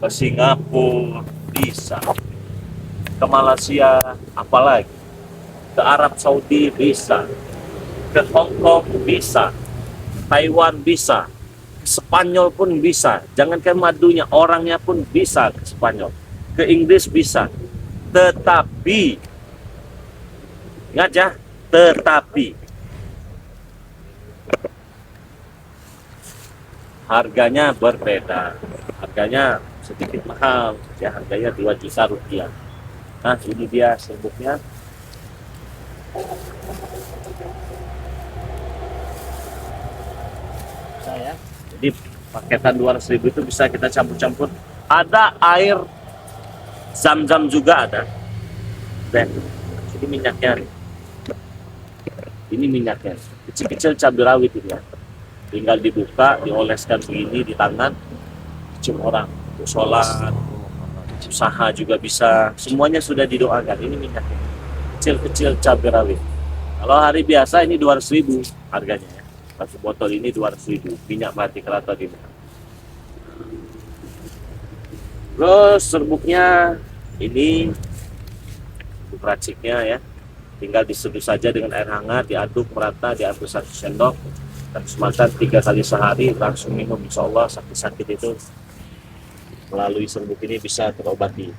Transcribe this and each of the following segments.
ke Singapura bisa, ke Malaysia apalagi, ke Arab Saudi bisa, ke Hong Kong bisa, Taiwan bisa, ke Spanyol pun bisa. Jangankan madunya, orangnya pun bisa ke Spanyol, ke Inggris bisa. Tetapi ingat ya, tetapi harganya berbeda, harganya sedikit mahal ya, harganya 2 juta rupiah. Nah ini dia serbuknya. Saya jadi paketan 200.000 itu bisa kita campur-campur, ada air zam-zam juga ada. Dan ini minyaknya, ini minyaknya kecil-kecil cabai rawit ini ya, tinggal dibuka, dioleskan begini di tangan, cium orang untuk sholat, usaha juga bisa, semuanya sudah didoakan. Ini minyaknya kecil-kecil cabai rawit. Kalau hari biasa ini 200.000 harganya ya. Satu botol ini 200.000 minyak mati keraton ini. Terus serbuknya ini untuk raciknya ya, tinggal diseduh saja dengan air hangat, diaduk merata, diambil 1 sendok dan semakan 3 kali sehari, langsung minum. Insya Allah sakit-sakit itu melalui serbuk ini bisa terobati.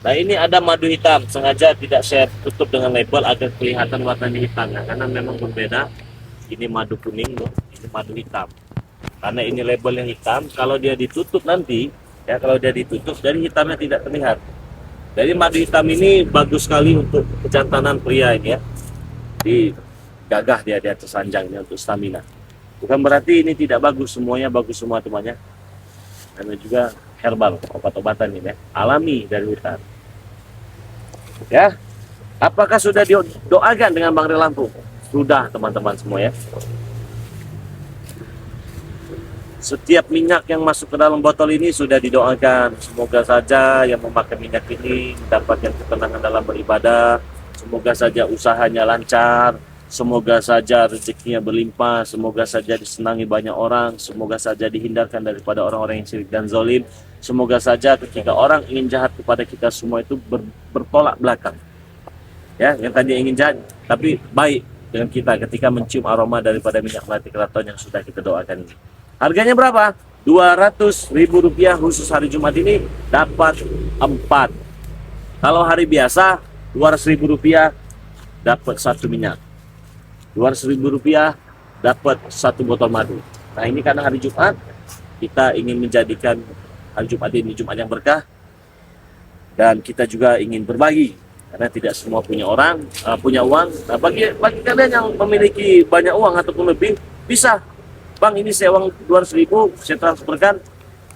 Nah ini ada madu hitam, sengaja tidak saya tutup dengan label agar kelihatan warnanya hitam ya, karena memang berbeda. Ini madu kuning loh, ini madu hitam. Karena ini labelnya hitam, kalau dia ditutup nanti ya, kalau dia ditutup dari hitamnya tidak terlihat. Jadi madu hitam ini bagus sekali untuk kejantanan pria ini ya, di gagah dia di atas sanjangnya untuk stamina. Bukan berarti ini tidak bagus, semuanya bagus semua temannya. Karena juga herbal, obat-obatan ini ya, alami dari hutan. Ya, apakah sudah didoakan dengan Bang Ri Lampung? Sudah teman-teman semua ya. Setiap minyak yang masuk ke dalam botol ini sudah didoakan. Semoga saja yang memakai minyak ini mendapatkan ketenangan dalam beribadah. Semoga saja usahanya lancar. Semoga saja rezekinya berlimpah. Semoga saja disenangi banyak orang. Semoga saja dihindarkan daripada orang-orang yang syirik dan zalim. Semoga saja ketika orang ingin jahat kepada kita semua itu bertolak belakang. Ya, yang tadi ingin jahat tapi baik dengan kita ketika mencium aroma daripada minyak melati keraton yang sudah kita doakan ini. Harganya berapa? 200.000 rupiah khusus hari Jumat ini dapat 4. Kalau hari biasa 200.000 rupiah dapat 1 minyak. 200.000 rupiah dapat 1 botol madu. Nah ini karena hari Jumat, kita ingin menjadikan hari Jumat ini Jumat yang berkah, dan kita juga ingin berbagi karena tidak semua punya orang punya uang. Nah, bagi kalian yang memiliki banyak uang ataupun lebih, bisa, Bang ini saya uang 200.000 saya transferkan,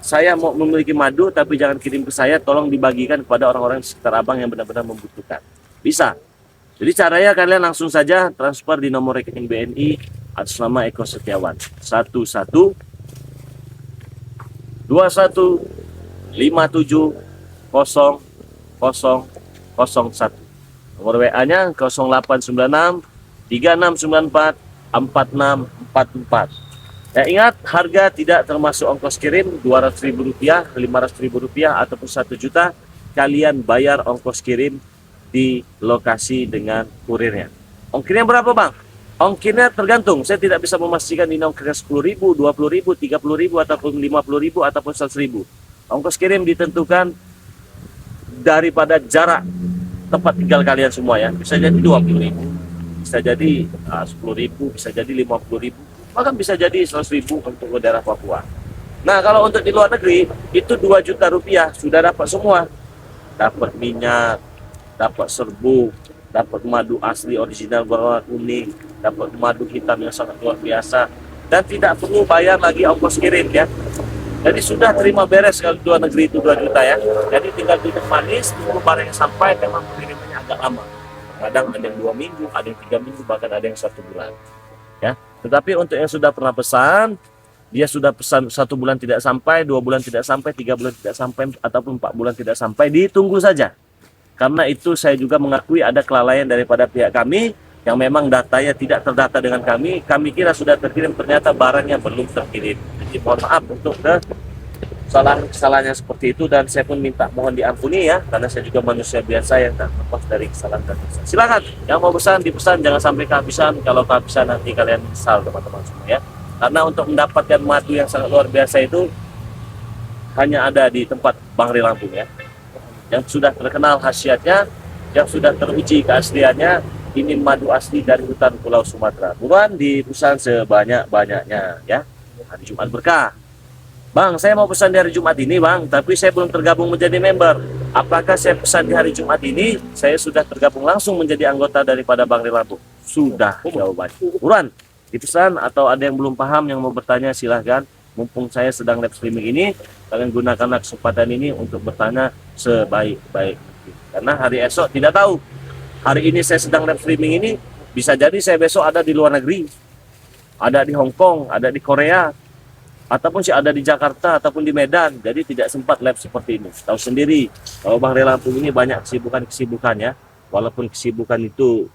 saya mau memiliki madu tapi jangan kirim ke saya, tolong dibagikan kepada orang-orang sekitar abang yang benar-benar membutuhkan. Bisa. Jadi caranya kalian langsung saja transfer di nomor rekening BNI atas nama Eko Setiawan 11 21 57 00 001. Nomor WA-nya 0896 3694 4644. Ya, ingat, harga tidak termasuk ongkos kirim. 200.000 rupiah, 500.000 rupiah ataupun 1 juta, kalian bayar ongkos kirim di lokasi dengan kurirnya. Ongkirnya berapa Bang? Ongkirnya tergantung, saya tidak bisa memastikan ini ongkirnya 10.000, 20.000, 30.000 ataupun 50.000 ataupun 100.000. Ongkos kirim ditentukan daripada jarak tempat tinggal kalian semua ya. Bisa jadi 20.000, bisa jadi 10.000, bisa jadi 50.000, bahkan bisa jadi 100.000 untuk ke daerah Papua. Nah kalau untuk di luar negeri itu 2 juta rupiah sudah dapat semua. Dapat minyak, dapat serbuk, dapat madu asli original berwarna kuning, dapat madu hitam yang sangat luar biasa, dan tidak perlu bayar lagi ongkos kirim ya. Jadi sudah terima beres kalau di luar negeri itu 2 juta ya. Jadi tinggal duduk manis, tunggu barangnya sampai, memang pengirimannya agak lama. Kadang ada yang 2 minggu, ada yang 3 minggu, bahkan ada yang 1 bulan. Ya, tetapi untuk yang sudah pernah pesan, dia sudah pesan 1 bulan tidak sampai, 2 bulan tidak sampai, 3 bulan tidak sampai, ataupun 4 bulan tidak sampai, ditunggu saja. Karena itu saya juga mengakui ada kelalaian daripada pihak kami yang memang datanya tidak terdata dengan kami. Kami kira sudah terkirim, ternyata barangnya belum terkirim. Jadi mohon maaf untuk kesalahan-kesalahan yang seperti itu, dan saya pun minta mohon diampuni ya, karena saya juga manusia biasa yang tak lepas dari kesalahan dan dosa. Silakan yang mau pesan dipesan, jangan sampai kehabisan. Kalau kehabisan nanti kalian menyesal teman-teman semua ya, karena untuk mendapatkan madu yang sangat luar biasa itu hanya ada di tempat Bang Ri Lampung ya, yang sudah terkenal khasiatnya, yang sudah teruji keasliannya. Ini madu asli dari hutan Pulau Sumatera. Buruan dipesan sebanyak-banyaknya ya. Hari Jumat berkah. Bang, saya mau pesan di hari Jumat ini bang, tapi saya belum tergabung menjadi member. Apakah saya pesan di hari Jumat ini, saya sudah tergabung langsung menjadi anggota daripada Bang Ri Lampung? Sudah jawabannya. Buruan dipesan, atau ada yang belum paham yang mau bertanya silahkan. Mumpung saya sedang live streaming ini, kalian gunakanlah kesempatan ini untuk bertanya sebaik-baik. Karena hari esok tidak tahu. Hari ini saya sedang live streaming ini, bisa jadi saya besok ada di luar negeri, ada di Hong Kong, ada di Korea, ataupun saya ada di Jakarta ataupun di Medan. Jadi tidak sempat live seperti ini. Tahu sendiri kalau Bang Ri Lampung ini banyak kesibukannya. Walaupun kesibukan itu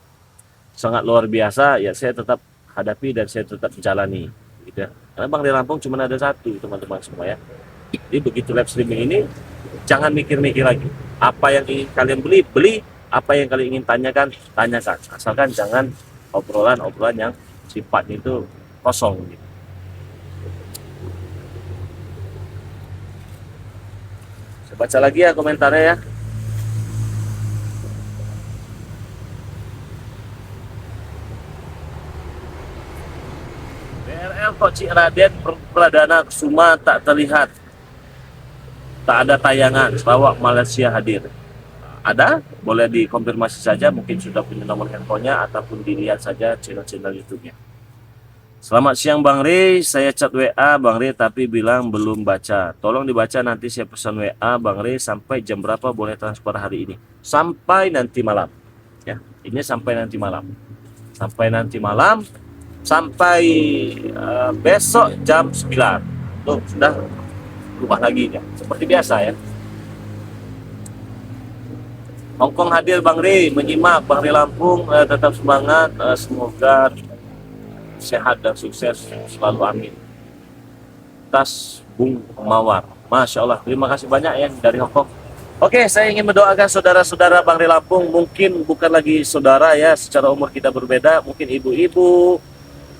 sangat luar biasa, ya saya tetap hadapi dan saya tetap menjalani gitu ya. Karena Bang Ri Lampung cuma ada satu teman-teman semua ya. Jadi begitu live streaming ini, jangan mikir-mikir lagi. Apa yang ingin kalian beli. Apa yang kalian ingin tanyakan, asalkan jangan obrolan yang sifatnya itu kosong gitu. Saya baca lagi ya komentarnya ya. BRL kok Cik Raden Pradana Kusuma tak terlihat, tak ada tayangan. Sarawak Malaysia hadir. Ada, boleh dikonfirmasi saja, mungkin sudah punya nomor handphonenya, ataupun dilihat saja channel-channel YouTube-nya. Selamat siang Bang Ri, saya chat WA Bang Ri tapi bilang belum baca. Tolong dibaca, nanti saya pesan WA Bang Ri. Sampai jam berapa boleh transfer hari ini? Sampai nanti malam ya, ini sampai nanti malam. Sampai besok jam 9. Tuh, sudah berubah lagi ya, seperti biasa ya. Hongkong hadir Bang Ri, menyimak Bang Ri Lampung, tetap semangat, semoga sehat dan sukses selalu, amin. Tas Bung Mawar, Masya Allah, terima kasih banyak ya dari Hongkong. Oke, saya ingin mendoakan saudara-saudara Bang Ri Lampung, mungkin bukan lagi saudara ya, secara umur kita berbeda, mungkin ibu-ibu,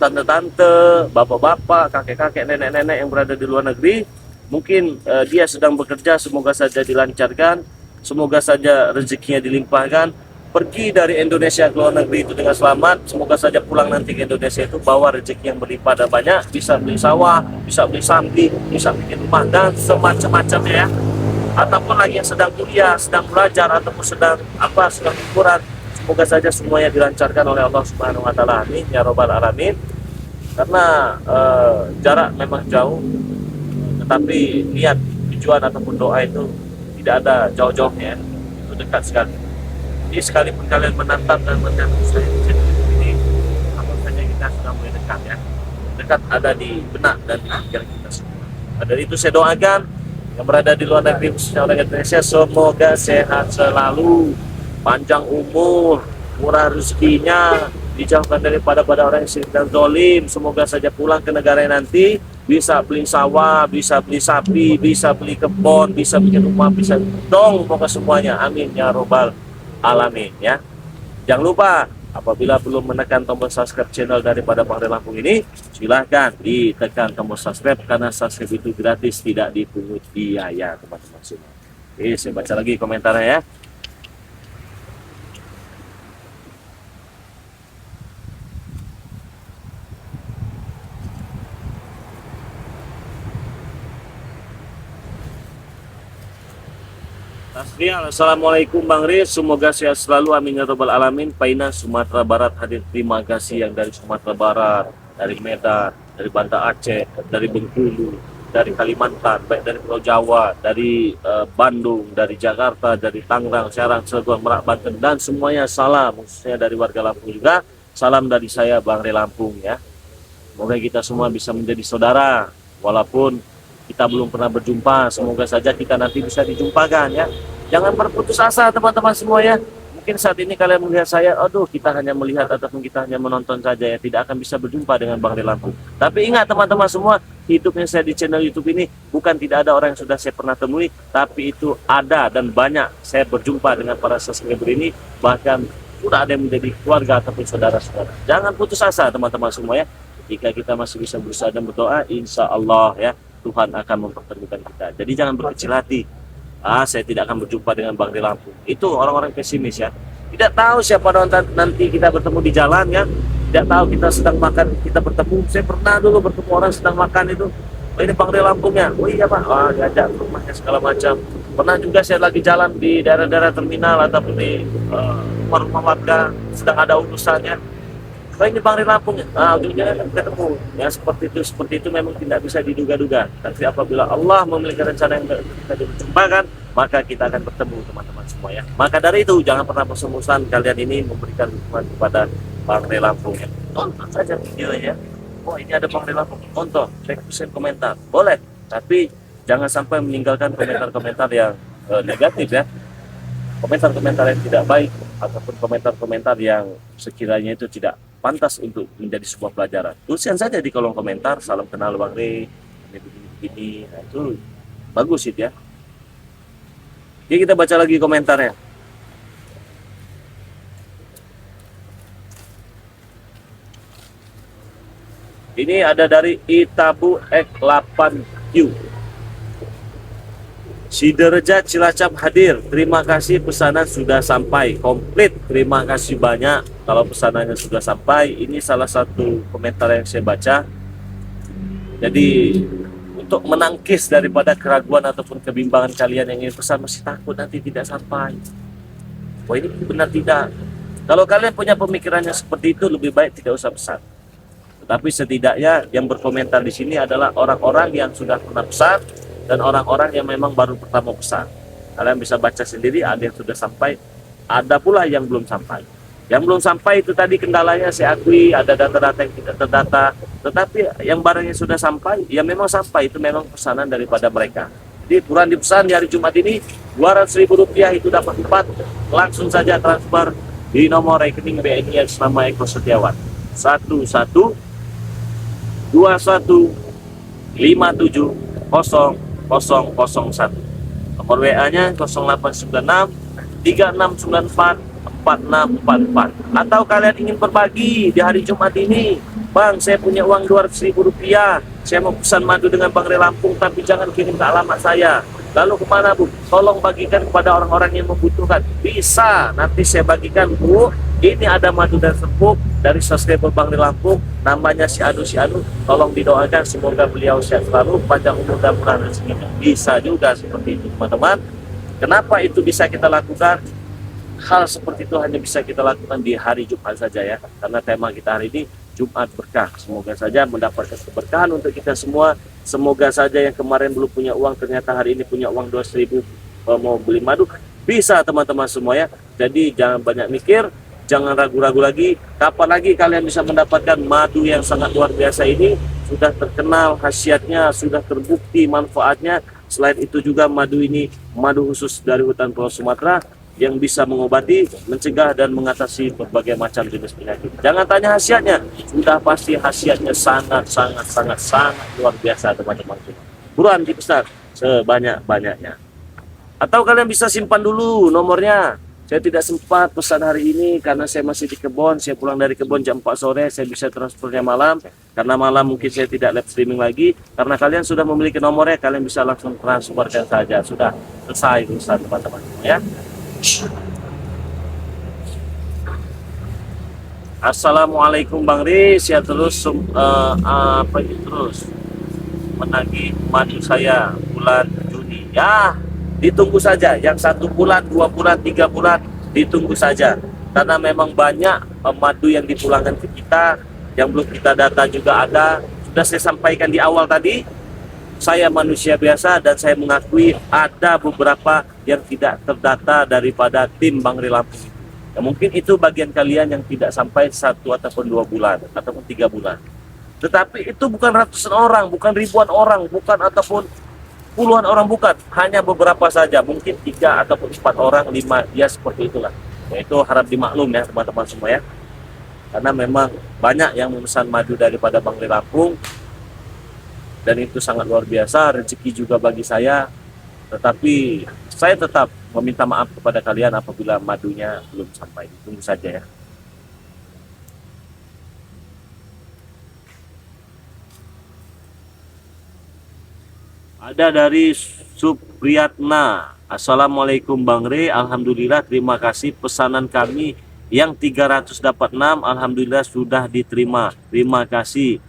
tante-tante, bapak-bapak, kakek-kakek, nenek-nenek yang berada di luar negeri, mungkin dia sedang bekerja, semoga saja dilancarkan. Semoga saja rezekinya dilimpahkan, pergi dari Indonesia ke luar negeri itu dengan selamat. Semoga saja pulang nanti ke Indonesia itu bawa rezeki yang berlimpah dan banyak, bisa beli sawah, bisa beli sapi, bisa bikin rumah dan semacam-macamnya ya. Ataupun lagi yang sedang kuliah, sedang belajar, ataupun sedang liburan, semoga saja semuanya dilancarkan oleh Allah Subhanahu wa taala. Amin ya robbal alamin. Karena jarak memang jauh, tetapi niat, tujuan ataupun doa itu tidak ada jauh-jauhnya, itu dekat sekali. Jadi sekalipun kalian menatap dan menatap saya di sini, apa saja kita sudah mulai dekat ya. Dekat ada di benak dan di pikiran kita semua. Nah, dari itu saya doakan yang berada di luar negeri, khususnya orang Indonesia, semoga sehat selalu, panjang umur, murah rezekinya, dijauhkan daripada orang yang syirik dan zalim. Semoga saja pulang ke negara nanti bisa beli sawah, bisa beli sapi, bisa beli kebun, bisa bikin rumah, bisa dong, pokoknya semuanya. Amin ya robbal alamin ya. Jangan lupa, apabila belum menekan tombol subscribe channel daripada Bang Ri Lampung ini, silahkan ditekan tombol subscribe, karena subscribe itu gratis, tidak dipungut biaya teman-teman semua. Oke, saya baca lagi komentarnya ya. Assalamualaikum Bang Ri, semoga sehat selalu, amin ya robbal alamin. Paina Sumatera Barat hadir, terima kasih yang dari Sumatera Barat, dari Medan, dari Banda Aceh, dari Bengkulu, dari Kalimantan, baik dari Pulau Jawa, dari Bandung, dari Jakarta, dari Tangerang, Serang, Cilegon, Merak, Banten, dan semuanya salam, khususnya dari warga Lampung juga. Salam dari saya Bang Ri Lampung ya. Semoga kita semua bisa menjadi saudara, walaupun kita belum pernah berjumpa. Semoga saja kita nanti bisa dijumpakan ya. Jangan berputus asa teman-teman semua ya. Mungkin saat ini kalian melihat saya, aduh kita hanya melihat ataupun kita hanya menonton saja ya, tidak akan bisa berjumpa dengan Bang Ray Lampung. Tapi ingat teman-teman semua, hidupnya saya di channel YouTube ini bukan tidak ada orang yang sudah saya pernah temui, tapi itu ada dan banyak saya berjumpa dengan para subscriber ini, bahkan sudah ada yang menjadi keluarga ataupun saudara-saudara. Jangan putus asa teman-teman semua ya. Jika kita masih bisa berusaha dan berdoa, insya Allah ya Tuhan akan mempertemukan kita. Jadi jangan berkecil hati. Saya tidak akan berjumpa dengan Bang Ray Lampung. Itu orang-orang pesimis ya. Tidak tahu siapa nanti kita bertemu di jalan ya. Tidak tahu kita sedang makan, kita bertemu. Saya pernah dulu bertemu orang sedang makan itu. Oh, ini Bang Ray Lampungnya. Oh iya Pak. Diajak ke rumahnya segala macam. Pernah juga saya lagi jalan di daerah-daerah terminal ataupun di rumah warga sedang ada urusannya. Oh ini Bang Ray Lampung, ujungnya ketemu. Ya seperti itu memang tidak bisa diduga-duga. Tapi apabila Allah memiliki rencana yang kita diperjumpakan, maka kita akan bertemu teman-teman semua ya. Maka dari itu jangan pernah bosan-bosan kalian ini memberikan dukungan kepada Bang Ray Lampung ya. Tonton saja videonya. Oh ini ada Bang Ray Lampung, tonton, share komentar, boleh. Tapi jangan sampai meninggalkan komentar-komentar yang negatif ya. Komentar-komentar yang tidak baik ataupun komentar-komentar yang sekiranya itu tidak pantas untuk menjadi sebuah pelajaran. Tuliskan saja di kolom komentar, salam kenal Bang Ray, ini begini-begini. Nah, itu bagus itu ya. Oke, kita baca lagi komentarnya. Ini ada dari Itabu X8Q. Siderja Cilacap hadir. Terima kasih, pesanan sudah sampai komplit. Terima kasih banyak kalau pesanannya sudah sampai. Ini salah satu komentar yang saya baca. Jadi untuk menangkis daripada keraguan ataupun kebimbangan kalian yang ingin pesan, masih takut nanti tidak sampai. Wah ini benar tidak. Kalau kalian punya pemikirannya seperti itu, lebih baik tidak usah pesan. Tetapi setidaknya yang berkomentar di sini adalah orang-orang yang sudah pernah pesan dan orang-orang yang memang baru pertama pesan. Kalian bisa baca sendiri, ada yang sudah sampai, ada pula yang belum sampai. Yang belum sampai itu tadi kendalanya saya akui, ada data-data yang tidak terdata. Tetapi yang barangnya sudah sampai, ya memang sampai, itu memang pesanan daripada mereka. Jadi kurang dipesan di hari Jumat ini, Rp200.000 itu dapat 4. Langsung saja transfer di nomor rekening BNI atas nama Eko Setiawan. 1121570001. Nomor WA-nya 0896 3694 4644. Atau kalian ingin berbagi di hari Jumat ini, Bang, saya punya uang Rp200.000, saya mau pesan madu dengan Bang Ray Lampung, tapi jangan kirim ke alamat saya. Lalu kemana Bu? Tolong bagikan kepada orang-orang yang membutuhkan. Bisa, nanti saya bagikan Bu. Ini ada madu dan serbuk dari subscriber Bang Ray Lampung, namanya si Anu. Tolong didoakan semoga beliau sehat selalu, panjang umur dan murah rezekinya. Bisa juga seperti itu teman-teman. Kenapa itu bisa kita lakukan? Hal seperti itu hanya bisa kita lakukan di hari Jumat saja ya, karena tema kita hari ini Jumat berkah. Semoga saja mendapatkan keberkahan untuk kita semua. Semoga saja yang kemarin belum punya uang ternyata hari ini punya uang 200.000 mau beli madu. Bisa teman-teman semua ya. Jadi jangan banyak mikir, jangan ragu-ragu lagi. Kapan lagi kalian bisa mendapatkan madu yang sangat luar biasa ini? Sudah terkenal khasiatnya, sudah terbukti manfaatnya. Selain itu juga madu ini madu khusus dari hutan Pulau Sumatera yang bisa mengobati, mencegah dan mengatasi berbagai macam jenis penyakit. Jangan tanya khasiatnya, sudah pasti khasiatnya sangat luar biasa teman-teman. Buruan dipesan sebanyak-banyaknya. Atau kalian bisa simpan dulu nomornya. Saya tidak sempat pesan hari ini karena saya masih di kebun. Saya pulang dari kebun jam 4 sore, saya bisa transfernya malam. Karena malam mungkin saya tidak live streaming lagi. Karena kalian sudah memiliki nomornya, kalian bisa langsung transferkan saja. Sudah selesai urusan teman-teman ya. Assalamualaikum Bang Ray, saya terus menagih madu saya bulan Juni ya, ditunggu saja yang 1 bulan, 2 bulan, 3 bulan, ditunggu saja karena memang banyak madu yang dipulangkan ke kita yang belum kita data juga ada. Sudah saya sampaikan di awal tadi, saya manusia biasa dan saya mengakui ada beberapa yang tidak terdata daripada tim Bang Ray Lampung. Ya, mungkin itu bagian kalian yang tidak sampai 1 ataupun 2 bulan ataupun 3 bulan. Tetapi itu bukan ratusan orang, bukan ribuan orang, bukan ataupun puluhan orang, bukan. Hanya beberapa saja, mungkin 3 ataupun 4 orang, 5, ya seperti itulah. Ya, itu harap dimaklum ya teman-teman semua ya. Karena memang banyak yang memesan madu daripada Bang Ri Lampung, dan itu sangat luar biasa, rezeki juga bagi saya. Tetapi saya tetap meminta maaf kepada kalian apabila madunya belum sampai. Tunggu saja ya. Ada dari Supriyatna. Assalamualaikum Bang Re, alhamdulillah terima kasih pesanan kami yang 300 dapat 6, alhamdulillah sudah diterima. Terima kasih.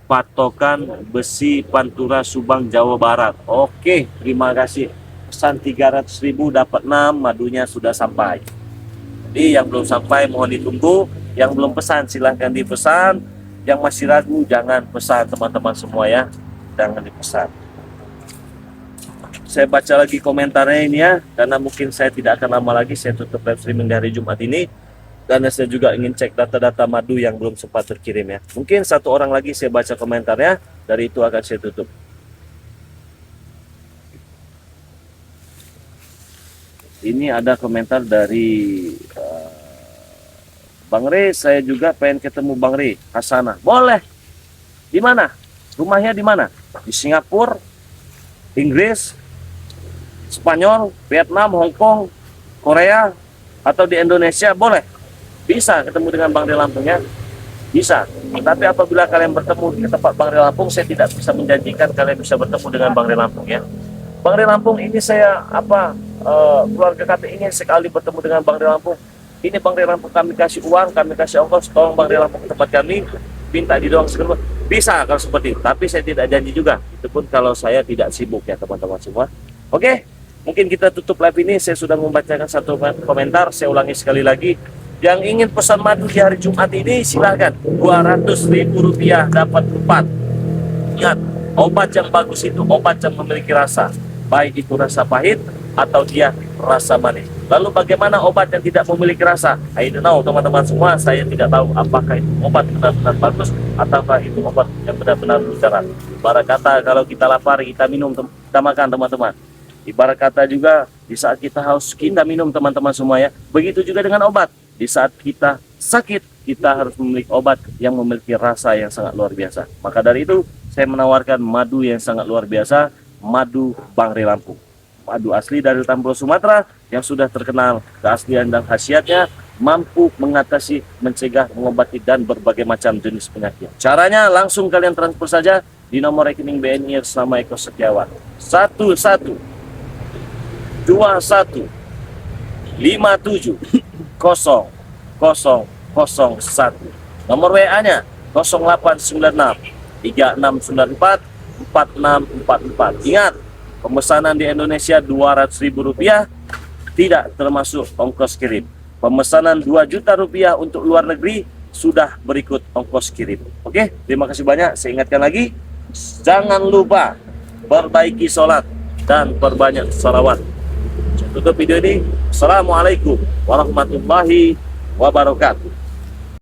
Patokan Besi Pantura Subang Jawa Barat. Oke, terima kasih. Pesan 300.000 dapat 6, madunya sudah sampai. Jadi yang belum sampai mohon ditunggu, yang belum pesan silahkan dipesan, yang masih ragu jangan pesan teman-teman semua ya, jangan dipesan. Saya baca lagi komentarnya ini ya, karena mungkin saya tidak akan lama lagi, saya tutup live streaming dari Jumat ini. Karena saya juga ingin cek data-data madu yang belum sempat terkirim ya. Mungkin satu orang lagi saya baca komentarnya, dari itu akan saya tutup. Ini ada komentar dari Bang Re, saya juga pengen ketemu Bang Re, Hasana. Boleh. Di mana? Rumahnya di mana? Di Singapura, Inggris, Spanyol, Vietnam, Hong Kong, Korea, atau di Indonesia, boleh. Bisa ketemu dengan Bang Ri Lampung ya, bisa. Tapi apabila kalian bertemu di tempat Bang Ri Lampung, saya tidak bisa menjanjikan kalian bisa bertemu dengan Bang Ri Lampung ya. Bang Ri Lampung ini saya keluarga kami ingin sekali bertemu dengan Bang Ri Lampung. Ini Bang Ri Lampung kami kasih uang, kami kasih ongkos, tolong Bang Ri Lampung ke tempat kami, minta didoang segala. Bisa kalau seperti itu, tapi saya tidak janji juga. Itu pun kalau saya tidak sibuk ya teman-teman semua. Oke, mungkin kita tutup live ini. Saya sudah membacakan satu komentar, saya ulangi sekali lagi. Yang ingin pesan madu di hari Jumat ini silahkan, Rp200.000 dapat 4. Ingat, obat yang bagus itu obat yang memiliki rasa, baik itu rasa pahit atau dia rasa manis. Lalu bagaimana obat yang tidak memiliki rasa? I don't know teman-teman semua, saya tidak tahu apakah itu obat benar-benar bagus ataukah itu obat yang benar-benar mudarat. Ibarat kata kalau kita lapar kita minum, kita makan teman-teman. Ibarat kata juga di saat kita haus kita minum teman-teman semua ya. Begitu juga dengan obat. Di saat kita sakit, kita harus memiliki obat yang memiliki rasa yang sangat luar biasa. Maka dari itu, saya menawarkan madu yang sangat luar biasa, madu Bang Ri Lampung. Madu asli dari hutan Pulau Sumatera yang sudah terkenal keaslian dan khasiatnya, mampu mengatasi, mencegah, mengobati, dan berbagai macam jenis penyakit. Caranya langsung kalian transfer saja di nomor rekening BNI atas nama Eko Setiawan. 11 21 57 0001. Nomor WA-nya 0896 3694 4644. Ingat, pemesanan di Indonesia Rp200.000 tidak termasuk ongkos kirim. Pemesanan Rp2 juta untuk luar negeri sudah berikut ongkos kirim. Oke, terima kasih banyak. Saya ingatkan lagi, jangan lupa perbaiki sholat dan perbanyak sholawat. Tutup video ini. Assalamualaikum warahmatullahi wabarakatuh.